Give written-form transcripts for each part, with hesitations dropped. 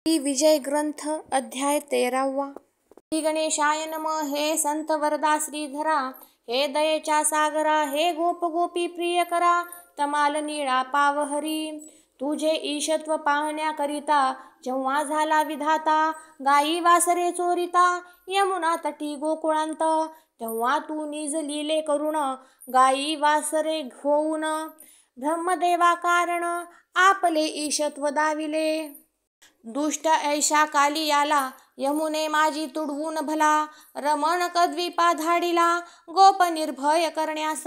श्री विजय ग्रंथ अध्याय 13वा। श्री गणेशाय नमः। हे संत वरदा श्रीधरा, हे दयेच्या सागरा, हे गोप गोपी प्रिय करा, तमाल निळा पावहरी। तुझे ईशत्व पाहण्याकरिता जेव्हा झाला विधाता, गायी वासरे चोरिता यमुना तटी गोकुळांत, तेव्हा तू निज लीले करुण गायी वासरे होऊन, ब्रह्मदेवा कारण आपले ईशत्व दाविले। दुष्ट ऐशा काली याला यमुने माझी तुडवून भला, रमण कद्वीपा धाडिला गोप निर्भय करण्यास,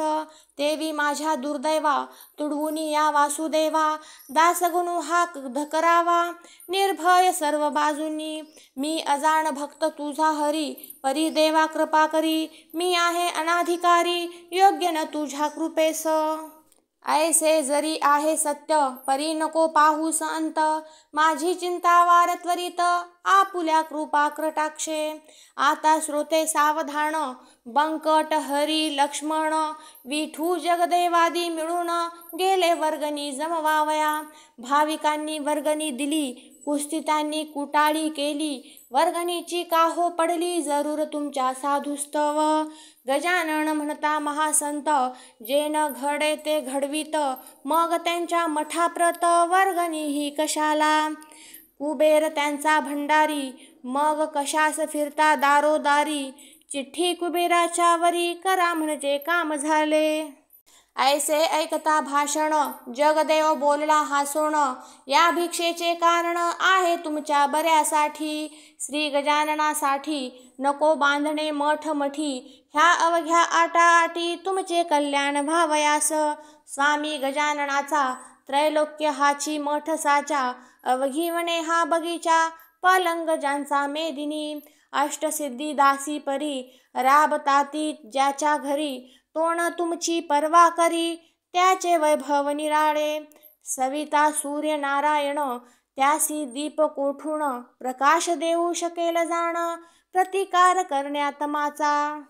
तेवी माझ्या दुर्दैवा तुडवून या वासुदेवा, दासगणू हा धकरावा निर्भय सर्व बाजूंनी। मी अजाण भक्त तुझा हरी, परी देवा कृपा करी, मी आहे अनाधिकारी योग्य न तुझ्या कृपेस। ऐसे जरी आहे सत्य परी नको पाहूस अंत, माझी चिंता वार त्वरित आपुल्या कृपा कटाक्षे। आता श्रोते सावधान बंकट हरी लक्ष्मण, विठू जगदेवादी मिळून गेले वर्गणी जमवावया। भाविकांनी वर्गणी दिली, कुस्तितांनी कुटाळी केली, वर्गणीची काहो पडली जरूर तुमच्या साधुस्तव। गजानन म्हणता महासंत, जे न घडे ते घडवीत, मग त्यांच्या मठाप्रत वर्गणी ही कशाला। कुबेर त्यांचा भंडारी, मग कशास फिरता दारोदारी, चिठ्ठी कुबेराच्या वरी करा म्हणजे काम झाले। ऐसे ऐकता भाषण जगदेव बोलला हासोण, या भिक्षेचे कारण आहे तुमच्या बऱ्यासाठी। श्री गजाननासाठी नको बांधणे मठ मठी, ह्या अवघ्या आटाआटी तुमचे कल्याण व्हावयास। स्वामी गजाननाचा त्रैलोक्य हाची मठ साचा, अवघी वने हा बगीचा पलंग ज्यांचा मेदिनी। अष्टसिद्धी दासी परी राबताती ज्याच्या घरी, तोण तुमची पर्वा करी त्याचे वैभव निराळे। सविता सूर्य नारायण त्यासी दीप कोठून, प्रकाश देऊ शकेल जाण प्रतिकार करण्यात माचा।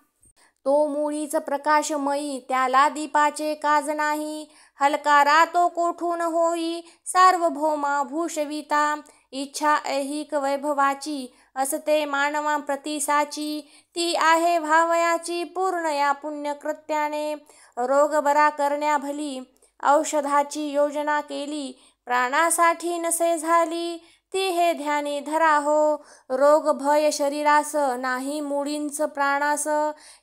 तो मुळीच प्रकाशमयी त्याला दीपाचे काज नाही, हलकारा तो कोठून होई सार्वभौमा भूषविता। इच्छा ऐहिक वैभवाची असते मानवा प्रतिसाची, ती आहे व्हावयाची पूर्ण या पुण्यकृत्याने। रोग बरा करण्याभली औषधाची योजना केली, प्राणासाठी नसे झाली ती हे ध्यानी धरा हो। रोग भय शरीरास नाही मुळींच प्राणास,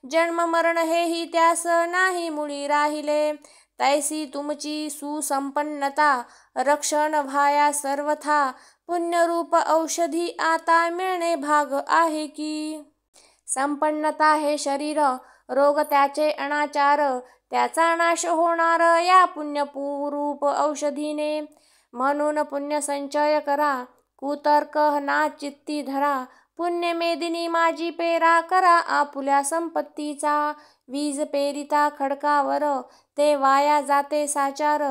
जन्म मरण हेही त्यास नाही मुळी राहिले। तैसी तुमची सुसंपन्नता रक्षण व्हाया सर्वथा, पुण्यरूप औषधी आता मिळणे भाग आहे की। संपन्नता हे शरीर, रोग त्याचे अनाचार, त्याचा नाश होणार या पुण्यरूप औषधीने। म्हणून पुण्य संचय करा, कुतर्क ना चित्ती धरा, पुण्य मेदिनी माझी पेरा करा आपुल्या संपत्तीचा। वीज पेरिता खडकावर ते वाया जाते साचार,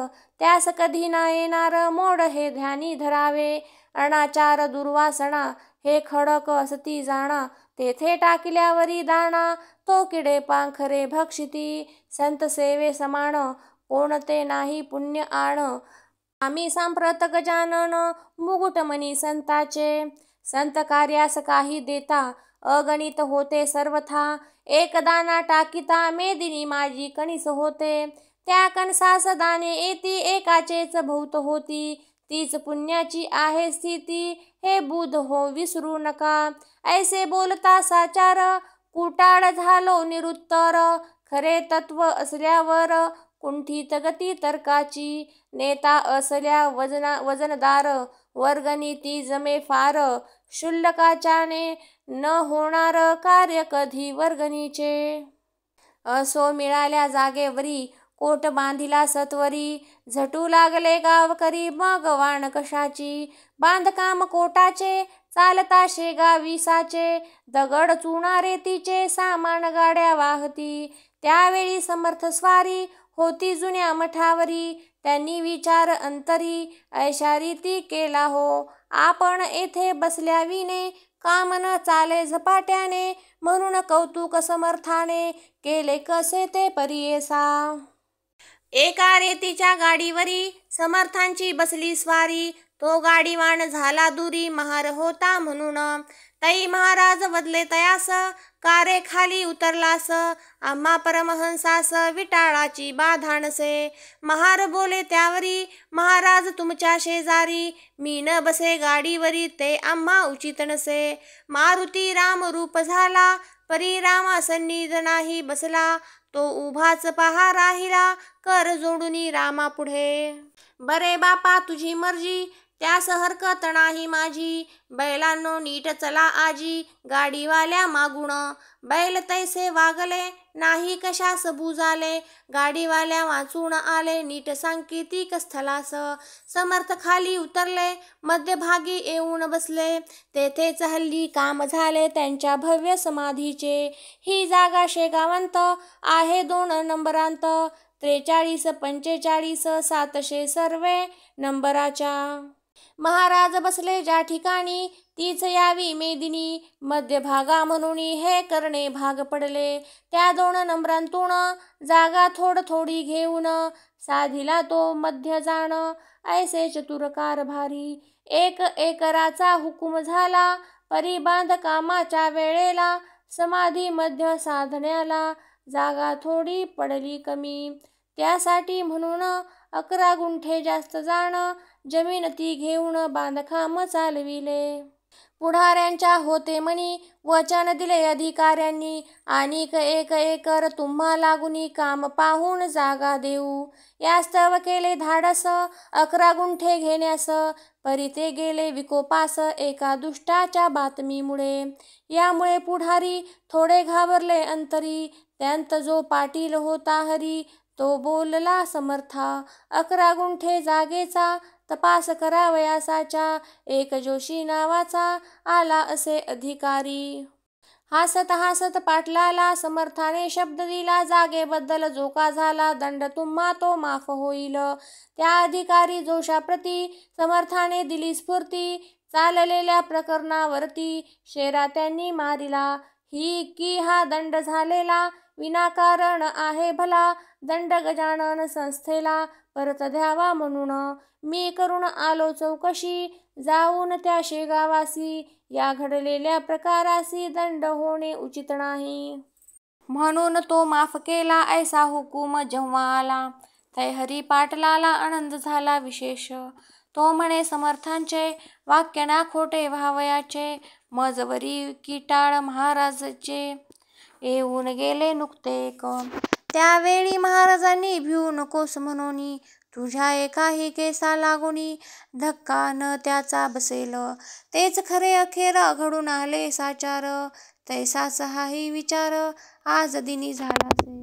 त्यास कधी ना येणार मोड हे ध्यानी धरावे। अनाचार दुर्वासना हे खडक असती जाणा, तेथे टाकल्यावरी दाणा तो किडे पाखरे भक्षिती। संत सेवे समान कोणते नाही पुण्य आण, आम्ही सांप्रत गजानन मुकुटमणी संताचे। संत कार्यास काही देता अगणित होते सर्वथा, एक दाना टाकिता मेदिनी माझी कणीस होते। त्या कणसास दाणे येती एकाचेच बहुत होती, तीच पुण्याची आहे स्थिती हे बुध हो विसरू नका। ऐसे बोलता साचार कुटाळ झालो निरुत्तर, खरे तत्व असल्यावर कुंठित गती तर्काची। नेता असल्या वजनदार वर्गणी ती जमे फार, क्षुल्लकाच्याने न होणार कार्य कधी वर्गणीचे। असो मिळाल्या जागेवरी कोट बांधिला सत्वरी, झटू लागले गावकरी मग वाण कशाची। बांधकाम कोटाचे चालता शेगा विसाचे, दगड चुना रेतीचे सामान गाड्या वाहती। त्यावेळी समर्थ स्वारी होती जुन्या मठावरी, त्यांनी विचार अंतरी ऐशा रीती केला हो। आपण येथे बसल्याविने काम न चाले झपाट्याने, म्हणून कौतुक समर्थाने केले कसे ते परियेसा। एका रेतीच्या गाडीवरी समर्थांची बसली स्वारी, तो गाडीवान झाला दुरी महार होता म्हणून, तई महाराज बदले तयास कारे खाली उतरलास, आम्हा परमहंसास विटाळाची बाधानसे. महार बोले त्यावरी, महाराज तुमच्या शेजारी, मी न बसे गाडीवरी ते आम्हा उचित नसे. मारुती राम रूप झाला, परी रामा सन्निध नाही बसला, तो उभाच पहा राहिला, कर जोडुनी रामा पुढे. बरे बापा तुझी मर्जी, त्यास हरकत नाही माझी, बैलांनो नीट चला आजी, गाडीवाल्या मागुण. बैल तैसे वागले, नाही कशास बुजाले, गाडीवाल्या वाचून आले, नीट सांकेतिक स्थलास. समर्थ खाली उतरले, मध्यभागी येऊन बसले, तेथेच हल्ली काम झाले त्यांच्या भव्य समाधीचे. ही जागा शेगावांत आहे 2 नंबरांत, 43 45 700 सर्वे नंबराच्या. महाराज बसले ज्या ठिकाणी, तीच यावी मेदिनी, मध्यभागा म्हणून हे करणे भाग पडले. त्या 2 नंबरांतून जागा थोडी घेऊन, साधिला तो मध्य जाण, ऐसे चतुर कारभारी. 1 एकराचा हुकूम झाला, परी बांधकामाच्या वेळेला, समाधी मध्य साधण्याला, जागा थोडी पडली कमी. त्यासाठी म्हणून 11 गुंठे जास्त जाण, जमीन ती घेऊन बांधकाम चालविले. पुढाऱ्यांच्या होते मनी, वचन दिले अधिकाऱ्यांनी, आणिक 1 एकर तुम्हा लागुनी, काम पाहून जागा देऊ. यास्तव केले धाडस 11 गुंठे घेण्यास, परी ते गेले विकोपास एका दुष्टाच्या बातमीमुळे. यामुळे पुढारी थोडे घाबरले अंतरी, त्यांत जो पाटील होता हरी, तो बोलला समर्था, 11 गुंठे जागेचा तपास करावयासाच्या, एक जोशी नावाचा आला असे अधिकारी. हसत हसत पाटलाला समर्थाने शब्द दिला, जागेबद्दल जो का झाला दंड तुम्हा तो माफ होईल. त्या अधिकारी जोशाप्रती समर्थाने दिली स्फूर्ती, चाललेल्या प्रकरणावरती शेरा त्यांनी मारिला. ही की हा दंड झालेला विनाकारण आहे भला, दंड गजानन संस्थेला परत द्यावा म्हणून. मी करून आलो चौकशी, जाऊन त्या शेगावासी, या घडलेल्या प्रकारासी दंड होणे उचित नाही. म्हणून तो माफ केला ऐसा हुकूम जेव्हा आला, तै हरी पाटलाला आनंद झाला विशेष. तो म्हणे समर्थांचे वाक्य ना खोटे व्हावयाचे, मजवरी की टाळ महाराजचे येऊन गेले नुकतेक. त्यावेळी महाराजांनी भिवू नकोस म्हणूनी, तुझ्या एकाही केसा लागुनी, धक्का न त्याचा बसेल. तेच खरे अखेर घडून आले साचार, तैसाच हाही विचार आज दिनी झालासे.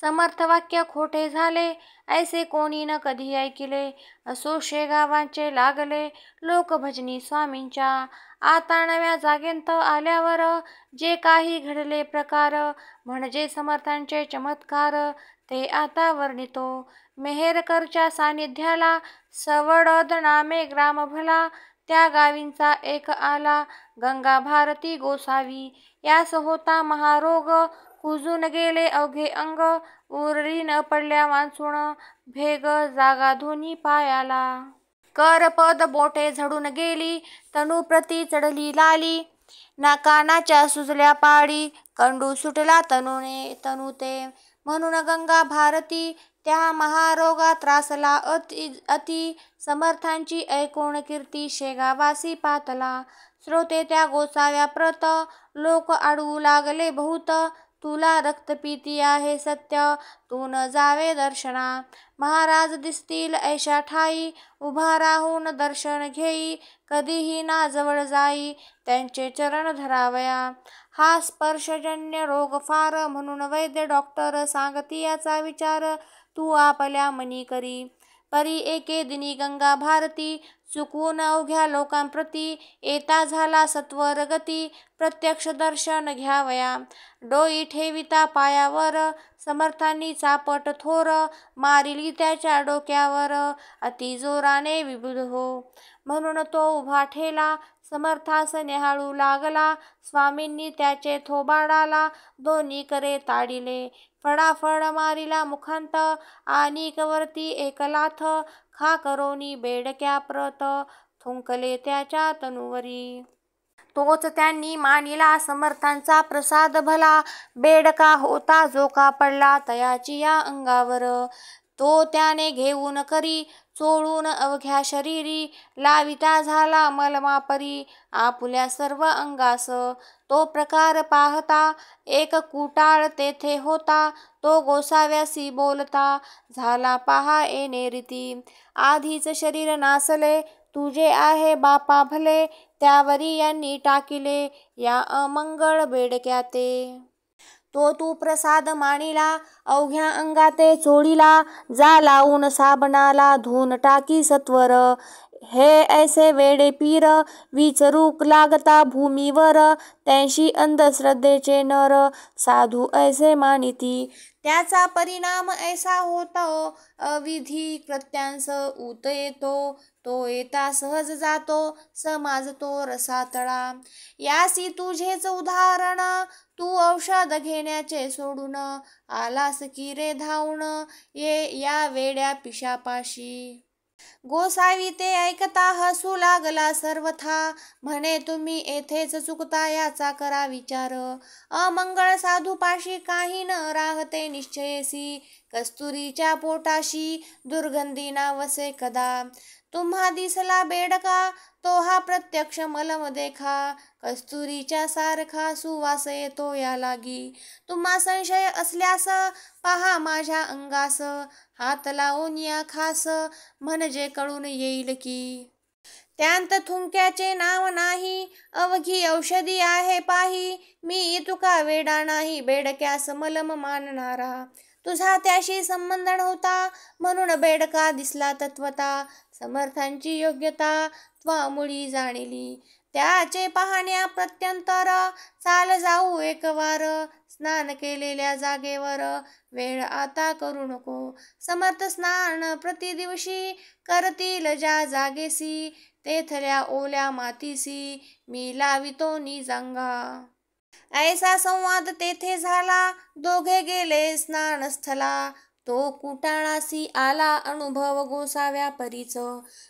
समर्थ वाक्य खोटे झाले ऐसे कोणी न कधी ऐकिले, असो शेगावांचे लागले लोक भजनी स्वामींच्या. आता नव्या जागेंत आल्यावर जे काही घडले प्रकार, म्हणजे समर्थांचे चमत्कार, ते आता वर्णितो. मेहेरकरच्या सानिध्याला सवडद नामे ग्राम भला, त्या गावींचा एक आला गंगा भारती गोसावी. यास होता महारोग, कुजून गेले अवघे अंग, उरली न पडल्या वाचून, भेग जागा दोन्ही पायाला. कर पद बोटे झडून गेली, तनू प्रती चढली लाली, ना कानाच्या सुजल्या पाडी, कंडू सुटला तनू ते. म्हणून गंगा भारती त्या महारोगा त्रासला अति, समर्थांची ऐकोण कीर्ती शेगावासी पातला. श्रोते त्या गोसाव्या प्रत, लोक आडवू लागले बहुत, तुला रक्तपीती आहे सत्य, तू न जावे दर्शना. महाराज दिसतील ऐशा ठाई, उभा राहून दर्शन घेई, कधीही ना जवळ जाई, त्यांचे चरण धरावया. हा स्पर्शजन्य रोग फार, म्हणून वैद्य डॉक्टर सांगती याचा विचार, तू आपल्या मनी करी. परी एके दिनी गंगा भारती, चुकवून अवघ्या लोकांप्रती, येता झाला सत्वर गती, प्रत्यक्ष दर्शन घ्यावया. डोई ठेविता पायावर, समर्थांनी चापट थोर, मारिली त्याच्या डोक्यावर, अति जोराने विबुध हो. म्हणून तो उभा ठेला. समर्थास निहाळू लागला. स्वामींनी त्याचे थोबाडाला दोन्ही करे ताडिले. फडाफड मारिला मुखांत आणि कवरती एक लाथ. खा करोनी बेडक्या प्रत थुंकले त्याच्या तनुवरी. तोच त्यांनी मानिला समर्थांचा प्रसाद भला. बेडका होता जो का पडला तयाची या अंगावर. तो त्याने घेऊन करी चोळून अवघ्या शरीरी. लाविता झाला मलमापरी आपुल्या सर्व अंगास. तो प्रकार पाहता एक कुटाळ तेथे होता. तो गोसाव्यासी बोलता झाला पहा येणे रीती. आधीच शरीर नासले तुझे आहे बापा भले. त्यावरी यांनी टाकिले या अमंगळ बेडक्या ते. तो तू प्रसाद मानिला अवघ्या अंगाते चोळीला. जा लावून साबणाला धुवून टाकी सत्वर. हे ऐसे वेडे पीर विचरूक लागता भूमीवर. त्यांशी अंधश्रद्धेचे नर साधू ऐसे मानिती. त्याचा परिणाम ऐसा होतो अविधी कृत्यांस ऊत येतो. तो येता सहज जातो समाजतो रसातळा. यासी तुझेच उदाहरण तू औषध घेण्याचे सोडून. आलास की रे धावून ये या वेड्या पिशापाशी. गोसावी ते ऐकता हसू लागला सर्वथा. म्हणे तुम्ही येथेच चुकता याचा करा विचार. अमंगळ साधूपाशी काही न राहते निश्चयसी. कस्तुरीच्या पोटाशी दुर्गंधी नावसे कदा. तुम्हा दिसला बेडका तो हा प्रत्यक्ष मलम देखा. कस्तुरीच्या सारखा सुवास येतो या लागी. तुम्हा संशय असल्यास पहा माझ्या अंगास. हात लावून या खास म्हणजे कळून येईल की. त्यांत थुंक्याचे नाव नाही अवघी औषधी आहे पाही. मी तुका वेडा नाही बेडक्यास मलम मानणारा. तुझा त्याशी संबंध नव्हता म्हणून बेडका दिसला तत्वता. समर्थांची योग्यता त्वामुळी जाणिली. त्याचे पाहण्या प्रत्यंतर चाल जाऊ एक वार. स्नान केलेल्या जागेवर वेळ आता करू नको. समर्थ स्नान प्रतिदिवशी करतील ज्या जागेसी. तेथल्या ओल्या मातीसी मी लावितो निजांगा. ऐसा संवाद तेथे झाला दोघे गेले स्नानस्थला. तो कुटाळासी आला अनुभव गोसाव्या परीच.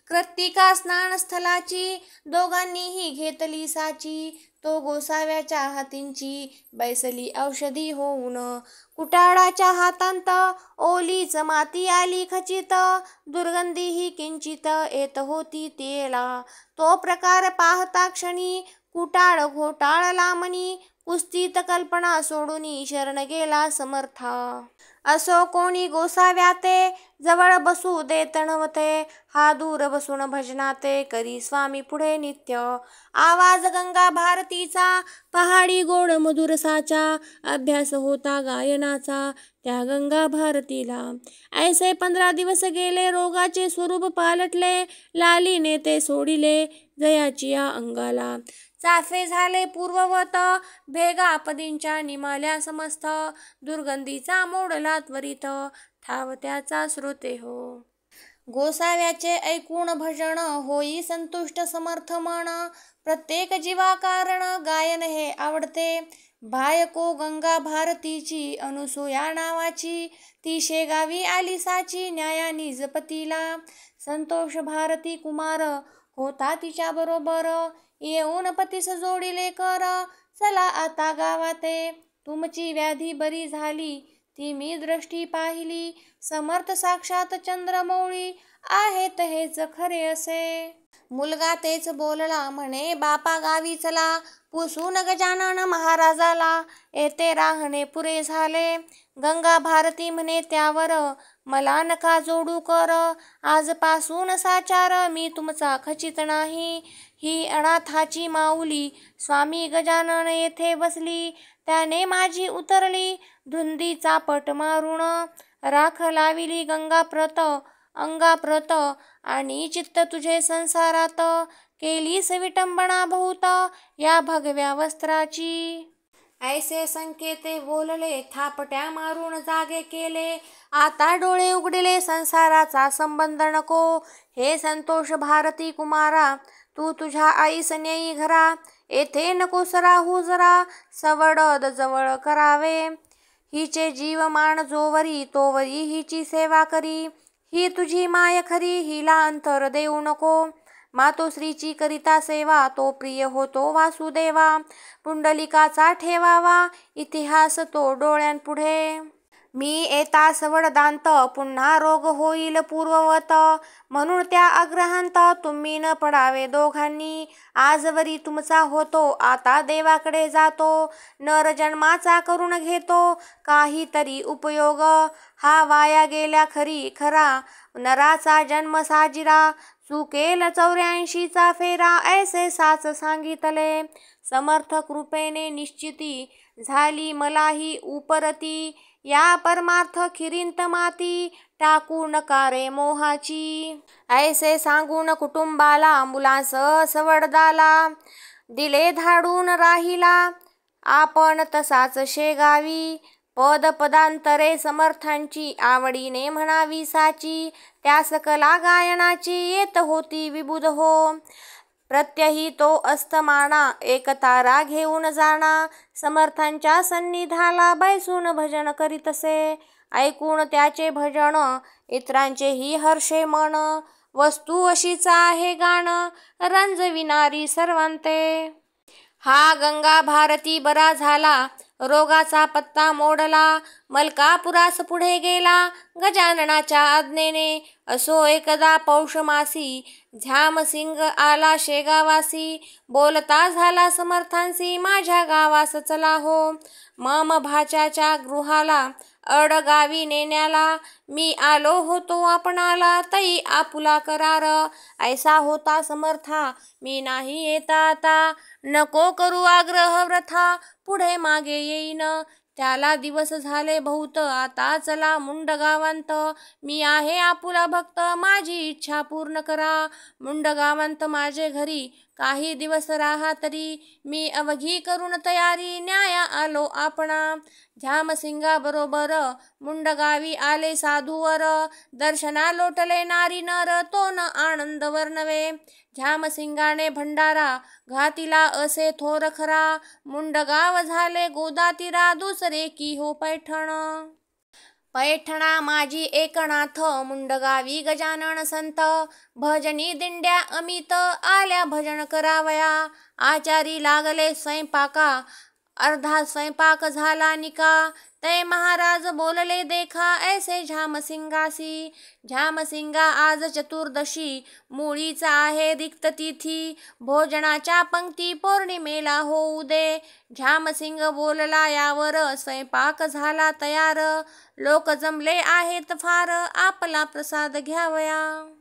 कृत्तिका स्नानस्थलाची दोघांनीही घेतली साची. तो गोसाव्याच्या हातींची बैसली औषधी होऊन. कुटाळाच्या हातांत ओलीच माती आली खचित. दुर्गंधीही किंचित येत होती तेला. तो प्रकार पाहता क्षणी कुटाळ घोटाळला मनी. कुस्तीत कल्पना सोडून शरण गेला समर्था. असो कोणी गोसाव्याते जवळ बसू देत नव्हते. हा दूर बसून भजनाते करी स्वामी पुढे नित्य. आवाज गंगा भारतीचा पहाडी गोड मधुर साचा. अभ्यास होता गायनाचा त्या गंगा भारतीला. ऐसे 15 दिवस गेले रोगाचे स्वरूप पालटले. लालीने ते सोडिले जयाची या अंगाला. चाफे झाले पूर्ववत भेगापदींच्या निमाल्या समस्त. दुर्गंधीचा मोडला त्वरित ठाव त्याचा श्रोते हो. गोसाव्याचे ऐकून भजन होई संतुष्ट समर्थ मन. प्रत्येक जीवा कारण गायन हे आवडते. बायको गंगा भारतीची अनुसूया नावाची. ती शेगावी आली साची न्यायानी जपतीला. संतोष भारती कुमार होता तिच्या बरोबर. येऊन पतीस जोडिले कर चला आता गावाते. तुमची व्याधी बरी झाली ती मी दृष्टी पाहिली. समर्थ साक्षात चंद्रमौळी आहेत हेच खरे असे. मुलगा तेच बोलला म्हणे बापा गावी चला. पुसून गजानन महाराजाला येथे राहणे पुरे झाले. गंगा भारती म्हणे त्यावर मला नका जोडू कर. आजपासून साचार मी तुमचा खचित नाही. ही अनाथाची माऊली स्वामी गजानन येथे बसली. त्याने माझी उतरली धुंदीचा पट मारून. राख लाविली गंगाप्रत अंगाप्रत आणि चित्त तुझे संसारात. केलीस विटंबना बहुत या भगव्या वस्त्राची. ऐसे संकेते बोलले, थापट्या मारून जागे केले. आता डोळे उघडिले, संसाराचा संबंध नको. हे संतोष भारती कुमारा, तू तुझ्या आईस नेई घरा. येथे नकोस राहू जरा, सवड जवळ करावे. हिचे जीवमान जोवरी, तोवरी हिची सेवा करी. ही तुझी माय खरी, हिला अंतर देऊ नको. मातोश्रीची करिता सेवा, तो प्रिय होतो वासुदेवा. पुंडलिकाचा ठेवावा, इतिहास तो डोळ्यांपुढे. मी येतास वरदांत, पुन्हा रोग होईल पूर्ववत. म्हणून त्या आग्रहांत तुम्ही न पडावे दोघांनी. आजवरी तुमचा होतो, आता देवाकडे जातो. नर जन्माचा करून घेतो, काहीतरी उपयोग. हा वाया गेल्या खरी खरा, नराचा जन्म साजिरा. चुकेल 84चा फेरा, ऐसे साच सांगितले. समर्थ कृपेने निश्चिती, झाली मलाही उपरती. या परमार्थ खिरींत माती, टाकू नका रे मोहाची. ऐसे सांगून कुटुंबाला, मुलांस सवडदाला. दिले धाडून राहिला, आपण तसाच शेगावी. पदांतरे समर्थांची, आवडीने म्हणावी साची. त्यास कला गायनाची, येत होती विबुध हो. प्रत्यही तो अस्तमाना, एक तारा घेऊन जाणा. समर्थांच्या सन्निधाला, बैसून भजन करीतसे. ऐकून त्याचे भजन, इतरांचेही हर्षे मन. वस्तू अशीच आहे गाण, रंजविणारी सर्वांते. हा गंगा भारती बरा झाला, रोगाचा पत्ता मोडला. मलकापुरास पुढे गेला, गजाननाच्या आज्ञेने. असो एकदा पौषमासी, झामसिंग आला शेगावासी. बोलता झाला समर्थांसी, माझ्या गावास चला हो. मम भाच्याच्या गृहाला, अडगावी नेण्याला. मी आलो होतो आपणाला, तई आपुला करार. ऐसा होता समर्था, मी नाही येता आता. नको करू आग्रह व्रथा, पुढे मागे येईन. त्याला दिवस झाले बहुत, आता चला मुंडगावांत. मी आहे आपुला भक्त, माझी इच्छा पूर्ण करा. मुंडगावांत माझे घरी, काही दिवस राहा तरी. मी अवघी करून तयारी, न्याया आलो आपणा. झामसिंगाबरोबर मुंडगावी आले साधूवर. दर्शना लोटले नारी नर, तो न आनंद वर्णवे. झामसिंगाने भंडारा घातिला असे थोर खरा. मुंडगाव झाले गोदातीरा, दुसरे की हो पैठण. पैठणा माझी एकनाथ, मुंडगावी गजानन संत. भजनी दिंड्या अमित, आल्या भजन करावया. आचारी लागले स्वयंपाका, अर्धा स्वयंपाक झाला निका. तै महाराज बोलले देखा, ऐसे झामसिंगासी. झामसिंगा आज चतुर्दशी, मुळीच आहे रिक्त तिथी. भोजनाच्या पंक्ती पौर्णिमेला होऊ दे. झामसिंग बोलला यावर, स्वयंपाक झाला तयार. लोक जमले आहेत फार, आपला प्रसाद घ्यावया.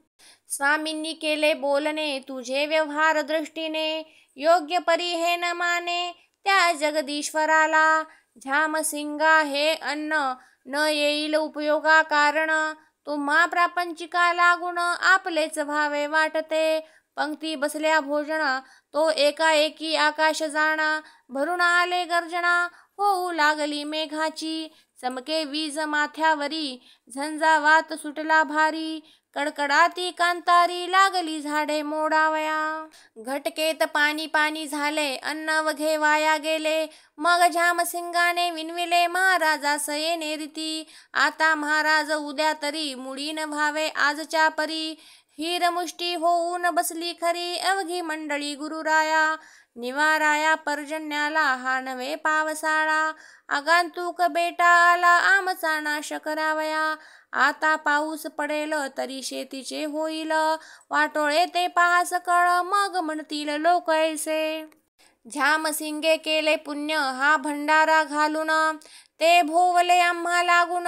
स्वामींनी केले बोलणे, तुझे व्यवहार दृष्टीने. योग्य परी हे न माने, त्या जगदीश्वराला. झामसिंगा हे अन्न, न येईल उपयोगा कारण. तुम्हा प्रापंचिका लागून, आपलेच भावे वाटते. पंक्ती बसल्या भोजना, तो एकाएकी आकाश जाणा. भरून आले गर्जना, होऊ लागली मेघाची. चमके वीज माथ्यावरी, झंझावात सुटला भारी. कडकडाती कांतारी, लागली झाडे मोडावया. घटकेत पाणी पाणी झाले, अन्न वघे वाया गेले. मग झामसिंगाने विनविले, महाराजास येणे रीती. आता महाराज उद्या तरी, मुळीन व्हावे आजच्या परी. हिरमुष्टी होऊन बसली खरी, अवघी मंडळी गुरुराया. निवाराया पर्जन्याला, हा नव्हे पावसाळा. आगंतुक बेटा आला, आमचा नाश करावया. आता पाऊस पडेल, तरी शेतीचे होईल. वाटोळे ते पहा सकळ, मग म्हणतील लोक ऐसे. झामसिंगे केले पुण्य, हा भंडारा घालून. ते भोवले आम्हा लागून,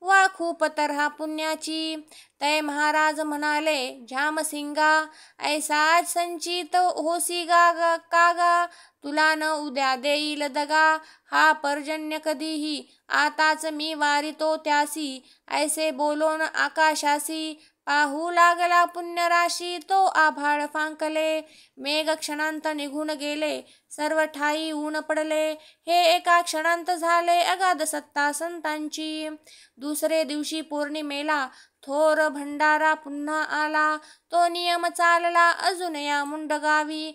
वा खूप तऱ्हा पुण्याची. तै महाराज म्हणाले, झामसिंगा ऐसाच संचित होसी गा कागा. तुला न उद्या देईल दगा, हा पर्जन्य कधीही. आताच मी वारितो त्यासी, ऐसे बोलोन आकाशासी. पाहू लागला पुण्यराशी तो आभाळ फांकले. मेघ क्षणांत निघून गेले, सर्व ठाई ऊन पडले. हे एका क्षणांत झाले अगाध सत्ता संतांची. दुसरे दिवशी पौर्णिमेला थोर भंडारा पुन्हा आला. तो नियम चालला अजून या मुंडगावी.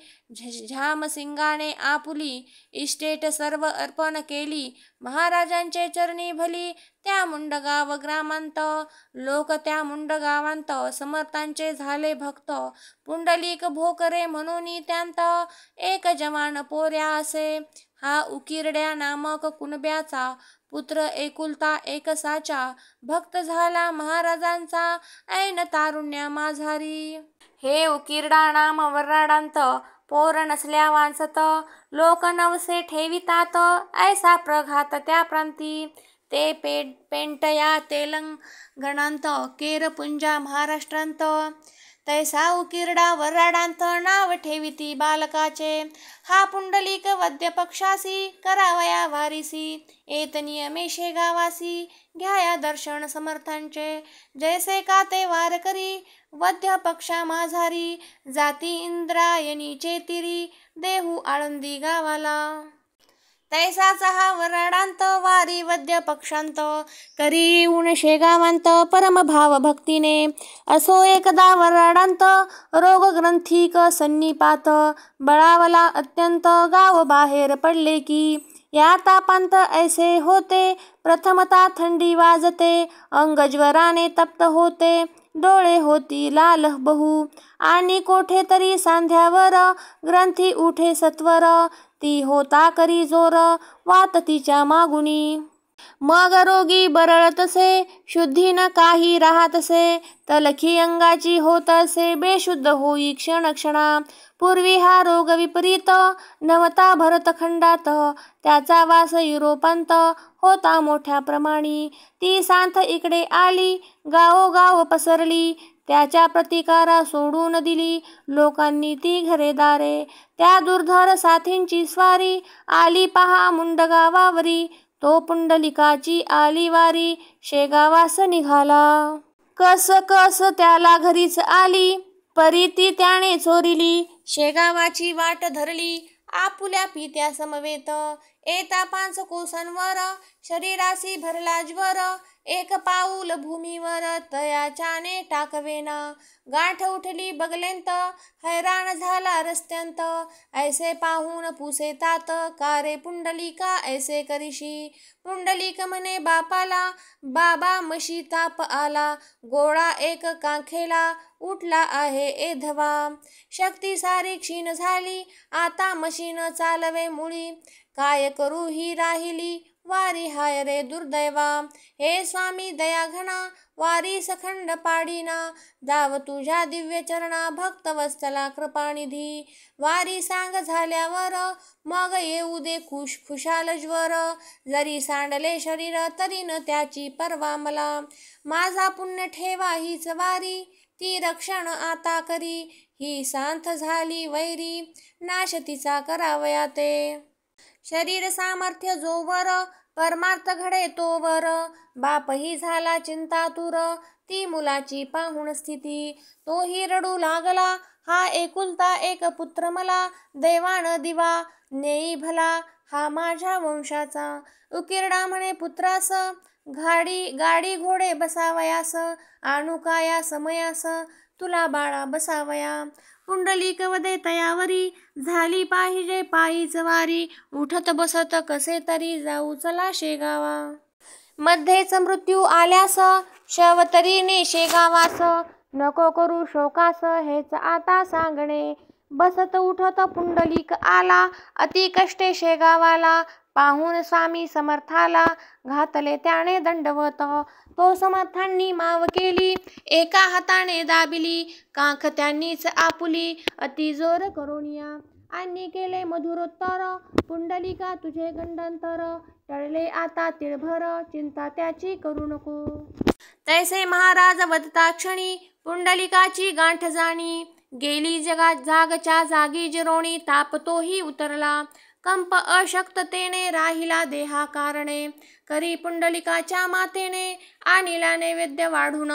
झामसिंगाने आपुली इस्टेट सर्व अर्पण केली. महाराजांचे चरणी भली त्या मुंडगाव ग्रामांत. लोक त्या मुंडगावांत समर्थांचे झाले भक्त. पुंडलिक भोकरे म्हणून त्यांत एक जवान पोऱ्या असे. हा उकिरड्या नामक कुणब्याचा पुत्र एकुलता एक साचा. भक्त झाला महाराजांचा ऐन तारुण्या माझारी. हे उकिरडा नाम वऱ्हाडांत पोर नसल्या वांचत. लोक नवसे ठेवितात ऐसा प्रघात त्या प्रांती. ते पेंटया तेलंगणांत केरपुंजा महाराष्ट्रांत. तैसा उकिरडा वऱ्हाडांत नाव ठेविती बालकाचे. हा पुंडलिक वद्य पक्षासी करावया वारीसी. येत नियमे शेगावासी घ्याया दर्शन समर्थांचे. जैसे का ते वार करी वद्य पक्षा माझारी. जाती इंद्रायणीचे तिरी देहू आळंदी गावाला. तैसाचा हा वऱ्हाडांत वारी वद्य पक्षांत. करी येऊन शेगावांत परमभाव भक्तीने. असो एकदा वऱ्हाडांत रोगग्रंथिक सन्निपात. बळावला अत्यंत गाव बाहेर पडले की. या तापांत ऐसे होते प्रथमता थंडी वाजते. अंग ज्वराने तप्त होते डोळे होती लाल बहु. आणि कोठे तरी सांध्यावर ग्रंथी उठे सत्वर. ती होता करी जोर वात तिच्या मागुनी. मग रोगी बरळतसे शुद्धी न काही राहतसे. तलखी अंगाची होत असे बेशुद्ध होई क्षण क्षणा. पूर्वी हा रोग विपरीत नवता भरतखंडात. त्याचा वास युरोपांत होता मोठ्या प्रमाणी. ती सांथ इकडे आली गावोगाव पसरली. त्याच्या प्रतिकारा सोडून दिली लोकांनी ती घरेदारे. त्या दुर्धर साथींची स्वारी आली पहा मुंडगावावरी. तो पुंडलिकाची आली वारी शेगावास निघाला. कस कस त्याला घरीच आली परी ती त्याने चोरिली. शेगावाची वाट धरली आपुल्या पित्या समवेत. येता 5 कोसांवर शरीरासी भरला ज्वर. एक पाऊल भूमीवर तयाच्याने टाकवेना. गाठ उठली बगलेंत हैराण झाला रस्त्यांत. ऐसे पाहून पुसेतात का रे पुंडलिका ऐसे करीशी. पुंडलिक म्हणे बापाला बाबा मशी ताप आला. गोळा एक कांखेला उठला आहे एधवा. शक्ती सारी क्षीण झाली आता मशीन चालवे मुळी. काय करू ही राहिली वारी हाय रे दुर्दैवा. हे स्वामी दया घना वारी सखंड पाडीना. जाव तुझ्या दिव्य चरणा भक्त वत्सला कृपानिधी. वारी सांग झाल्यावर मग येऊ दे खुशाल ज्वर. जरी सांडले शरीर तरी न त्याची परवा मला. माझा पुण्य ठेवा हीच वारी ती रक्षण आता करी. ही सांथ झाली वैरी नाश तिचा करावया ते. शरीर सामर्थ्य जोवर परमार्थ घडे तोवर. बापही झाला चिंतातुर ती मुलाची पाहून स्थिती. तोही रडू लागला हा एकुलता एक पुत्र मला. दैवान दिवा नेई भला हा माझ्या वंशाचा. उकिरडा म्हणे पुत्रास गाडी घोडे बसावयास. आणू काया समयास तुला बाळा बसावया. पुंडलिक वदे तयावरी झाली पाहिजे पायीच वारी. उठत बसत कसे तरी जाऊ चला शेगावा. मध्येच मृत्यू आल्यास शव तरी ने शेगावास. नको करू शोकास हेच आता सांगणे. बसत उठत पुंडलिक आला अति कष्टे शेगावाला. पाहून स्वामी समर्थाला घातले त्याने दंडवत. तो समर्थांनी माव केली एका हाताने दाबिली. कांख त्यांनीच आपुली अति जोर करोनिया. आणि केले मधुरोत्तर पुंडलिका तुझे गंडांतर. टळले आता तिळभर चिंता त्याची करू नको. तैसे महाराज वदता क्षणी पुंडलिकाची गांठ जाणी. गेली जगात जागच्या जागी जिरोणी ताप तोही उतरला. कंप अशक्ततेने राहिला देहा कारणे. करी पुंडलिकाच्या मातेने आणिला नैवेद्य वाढून.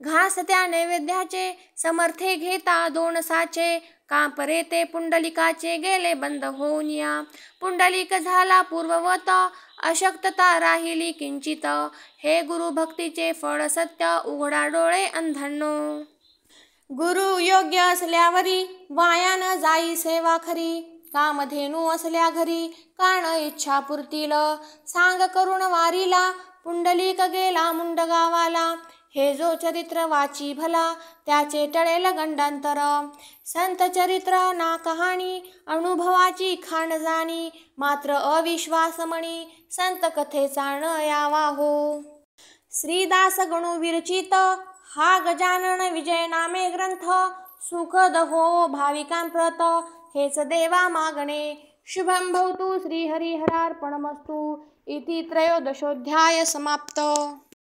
घास त्या नैवेद्याचे समर्थे घेता 2 साचे. कांपरे ते पुंडलिकाचे गेले बंद होऊन या. पुंडलिक झाला पूर्ववत अशक्तता राहिली किंचित. हे गुरु भक्तीचे फळ सत्य उघडा डोळे अंधांनो. गुरु योग्य असल्यावरी वाया न जाई सेवा खरी. कामधेनू असल्या घरी कान इच्छा पुरतील. सांग करुण वारीला पुंडलिक गेला मुंडगावाला. हे जो चरित्र वाची भला त्याचे टळेल गंडांतर. संत चरित्र ना कहाणी अनुभवाची खाण जाणी. मात्र अविश्वास मणी संत कथेचा न यावा हो. श्रीदास गणू विरचित हा गजानन विजय नामे ग्रंथ. सुखद हो भाविकांप्रत हेच देवा मागणे. शुभं भवतु श्रीहरिहरार्पणमस्तु. इति 13 समाप्त.